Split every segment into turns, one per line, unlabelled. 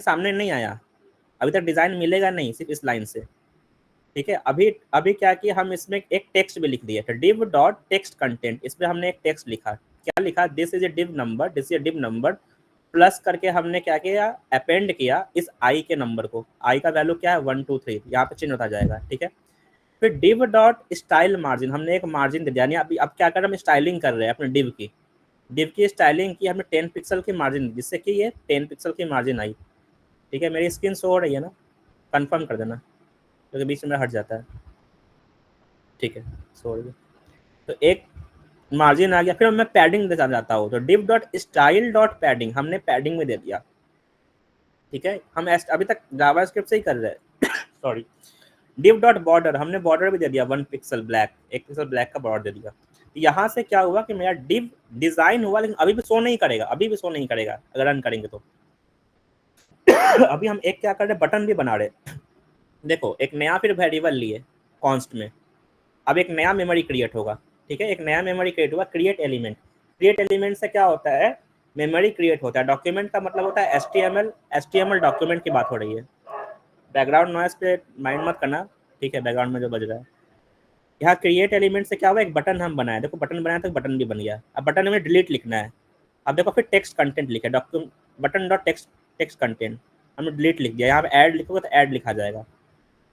सामने नहीं आया, अभी तक डिज़ाइन मिलेगा नहीं सिर्फ इस लाइन से, ठीक है। अभी अभी क्या किया, हम इसमें एक टेक्स्ट भी लिख दिया था, div डॉट टेक्स्ट कंटेंट, इस पर हमने एक टेक्स्ट लिखा, क्या लिखा, this is a div number, this is a div number, plus करके हमने क्या किया, अपेंड किया इस आई के नंबर को, आई का वैल्यू क्या है 1 2 3, यहाँ पे चेंज होता जाएगा, ठीक है। फिर div डॉट स्टाइल मार्जिन, हमने एक मार्जिन दे दिया, यानी अभी अब क्या कर रहे हैं, हम स्टाइलिंग कर रहे हैं अपने डिव की स्टाइलिंग की हमने 10 पिक्सल की मार्जिन दी, जिससे कि ये 10 पिक्सल की मार्जिन आई, ठीक है। मेरी स्क्रीन शो हो रही है ना, कंफर्म कर देना क्योंकि बीच में हट जाता है, ठीक है। सॉरी, तो एक मार्जिन आ गया। फिर मैं पैडिंग देना चाहता हूँ, तो div dot style dot padding हमने पैडिंग में दे दिया, ठीक है। हम अभी तक जावास्क्रिप्ट से ही कर रहे हैं सॉरी। div डॉट बॉर्डर, हमने बॉर्डर भी दे दिया 1 पिक्सल ब्लैक, 1 पिक्सल ब्लैक का बॉर्डर दे दिया। यहाँ से क्या हुआ कि मेरा div डिजाइन हुआ, लेकिन अभी भी शो नहीं करेगा, अभी भी शो नहीं करेगा अगर रन करेंगे तो अभी हम एक क्या कर रहे हैं, बटन भी बना रहे, देखो एक नया फिर वेरिएबल लिए कॉन्स्ट में, अब एक नया मेमोरी क्रिएट होगा, ठीक है। एक नया मेमोरी क्रिएट हुआ, क्रिएट एलिमेंट, क्रिएट एलिमेंट से क्या होता है, मेमोरी क्रिएट होता है, डॉक्यूमेंट का मतलब होता है एचटीएमएल डॉक्यूमेंट की बात हो रही है। बैकग्राउंड नॉइस पे माइंड मत करना, ठीक है, बैकग्राउंड में जो बज रहा है। यहाँ क्रिएट एलिमेंट से क्या हुआ, एक बटन हम बनाए, देखो बटन बनाया तो बटन भी बन गया। अब बटन में डिलीट लिखना है, अब देखो फिर टेक्स्ट कंटेंट लिखा, document button dot text content, हमने डिलीट लिख दिया। यहाँ पे ऐड लिखोगे तो ऐड लिखा जाएगा।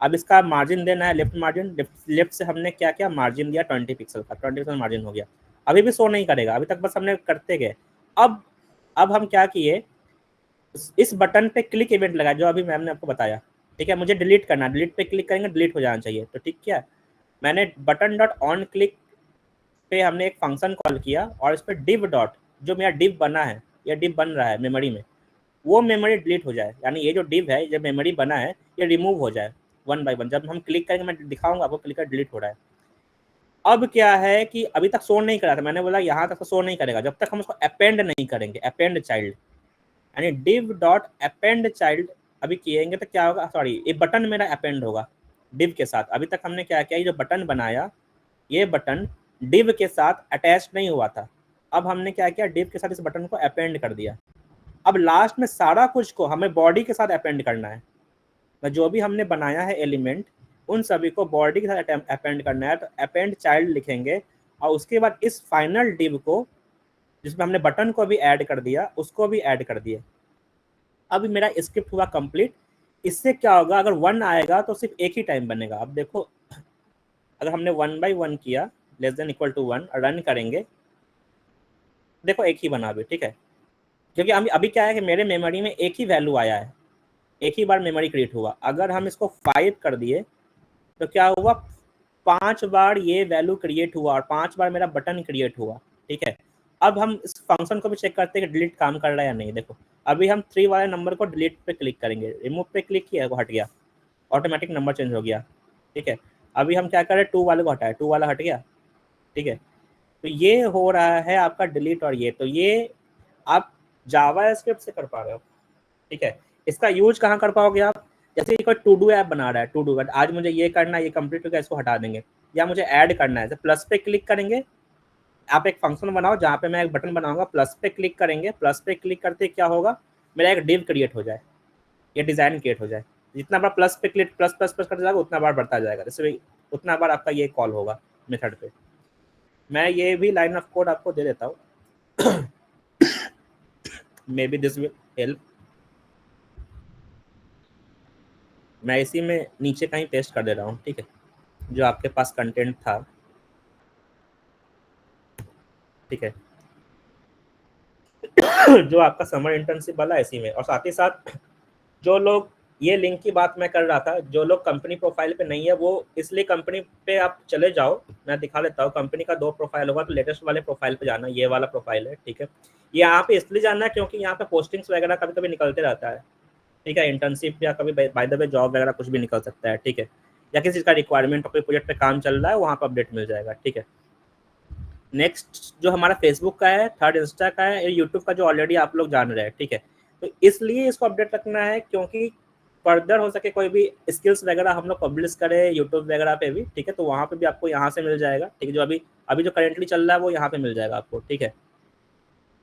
अब इसका मार्जिन देना है लेफ्ट मार्जिन, लेफ्ट से हमने क्या किया, मार्जिन दिया 20 पिक्सल का, 20 पिक्सल मार्जिन हो गया। अभी भी शो नहीं करेगा, अभी तक बस हमने करते गए। अब हम क्या किए, इस बटन पे क्लिक इवेंट लगा जो अभी मैम ने आपको बताया, ठीक है। मुझे डिलीट करना, डिलीट पे क्लिक करेंगे डिलीट हो जाना चाहिए, तो ठीक क्या, मैंने बटन डॉट ऑन क्लिक पे हमने एक फंक्शन कॉल किया और इस पर डिव डॉट, जो मेरा डिव बना है या डिव बन रहा है मेमोरी में, वो मेमोरी डिलीट हो जाए, यानी ये जो डिव है, जब मेमोरी बना है, ये रिमूव हो जाए वन बाय वन। जब हम क्लिक करेंगे, मैं दिखाऊंगा आपको, क्लिक कर डिलीट हो रहा है। अब क्या है कि अभी तक शो नहीं करा था, मैंने बोला यहाँ तक तो शो नहीं करेगा जब तक हम उसको अपेंड नहीं करेंगे, अपेंड चाइल्ड, यानी div डॉट अपेंड चाइल्ड अभी किएंगे तो क्या होगा, सॉरी ये बटन मेरा अपेंड होगा div के साथ। अभी तक हमने क्या किया, ये जो बटन बनाया, ये बटन div के साथ अटैच नहीं हुआ था, अब हमने क्या किया, div के साथ इस बटन को अपेंड कर दिया। अब लास्ट में सारा कुछ को हमें बॉडी के साथ अपेंड करना है, तो जो भी हमने बनाया है एलिमेंट, उन सभी को बॉडी के साथ अपेंड करना है, तो अपेंड चाइल्ड लिखेंगे और उसके बाद इस फाइनल div को, जिसमें हमने बटन को भी ऐड कर दिया, उसको भी ऐड कर दिया। अब मेरा स्क्रिप्ट हुआ कंप्लीट। इससे क्या होगा, अगर 1 आएगा तो सिर्फ एक ही टाइम बनेगा। अब देखो, अगर हमने 1 बाई 1 किया less than equal to 1 run करेंगे, देखो एक ही बना अभी, ठीक है। क्योंकि अभी क्या है कि मेरे मेमोरी में एक ही वैल्यू आया है, एक ही बार मेमोरी क्रिएट हुआ। अगर हम इसको 5 कर दिए तो क्या हुआ, 5 बार ये वैल्यू क्रिएट हुआ और 5 बार मेरा बटन क्रिएट हुआ, ठीक है। अब हम इस फंक्शन को भी चेक करते हैं कि डिलीट काम कर रहा है या नहीं। देखो अभी हम 3 वाले नंबर को डिलीट पे क्लिक करेंगे, रिमूव पे क्लिक किया, वो हट गया, ऑटोमेटिक नंबर चेंज हो गया, ठीक है। अभी हम क्या करें, 2 वाले को हटाए, 2 वाला हट गया, ठीक है। तो ये हो रहा है आपका डिलीट, और ये तो ये आप जावा स्क्रिप्ट से कर पा रहे हो, ठीक है। इसका यूज कहाँ कर पाओगे आप, जैसे कोई टू डू ऐप बना रहा है, टू डू आज मुझे ये करना है, ये कंप्लीट हो गया, इसको हटा देंगे, या मुझे ऐड करना है, प्लस पे क्लिक करेंगे। आप एक फंक्शन बनाओ जहाँ पे मैं एक बटन बनाऊंगा, प्लस पे क्लिक करेंगे, प्लस पे क्लिक करते क्या होगा, मेरा एक डिव क्रिएट हो जाए, ये डिजाइन क्रिएट हो जाए। जितना बार प्लस पे क्लिक प्लस प्लस प्लस करते जाएगा उतना बार बढ़ता जाएगा, जैसे उतना बार आपका ये कॉल होगा मेथड पे। मैं ये भी लाइन ऑफ कोड आपको दे देता हूँ may be this will help. मैं इसी में नीचे कहीं पेस्ट कर दे रहा हूँ, ठीक है, जो आपके पास कंटेंट था, ठीक है जो आपका समर इंटर्नशिप वाला इसी में। और साथ ही साथ जो लोग, ये लिंक की बात मैं कर रहा था, जो लोग कंपनी प्रोफाइल पे नहीं है वो इसलिए कंपनी पे आप चले जाओ, मैं दिखा देता हूँ। कंपनी का 2 प्रोफाइल होगा, तो लेटेस्ट वाले प्रोफाइल पे जाना, ये वाला प्रोफाइल है, ठीक है। ये यहाँ पे इसलिए जाना है क्योंकि यहाँ पे पोस्टिंग्स वगैरह कभी कभी निकलते रहता है, ठीक है। इंटर्नशिप या कभी बाय द वे जॉब वगैरह कुछ भी निकल सकता है, ठीक है। या किसी का रिक्वायरमेंट, कोई प्रोजेक्ट पे काम चल रहा है, वहाँ पर अपडेट मिल जाएगा, ठीक है। नेक्स्ट जो हमारा फेसबुक का है, थर्ड इंस्टा का है, यूट्यूब का जो ऑलरेडी आप लोग जान रहे हैं, ठीक है। तो इसलिए इसको अपडेट रखना है क्योंकि फर्दर हो सके कोई भी स्किल्स वगैरह हम लोग पब्लिश करें यूट्यूब वगैरह पे भी, ठीक है। तो वहाँ पे भी आपको यहाँ से मिल जाएगा, ठीक है। जो अभी अभी जो करेंटली चल रहा है वो यहाँ पे मिल जाएगा आपको, ठीक है।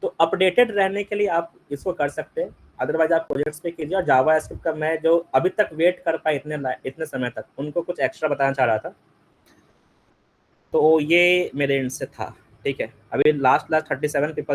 तो अपडेटेड रहने के लिए आप इसको कर सकते हैं। अदरवाइज आप प्रोजेक्ट्स पे कीजिए। और जावा स्क्रिप्ट का मैं जो अभी तक वेट कर पाए इतने समय तक, उनको कुछ एक्स्ट्रा बताना चाह रहा था। तो ये मेरे एंड से था, ठीक है। अभी लास्ट 37 पीपल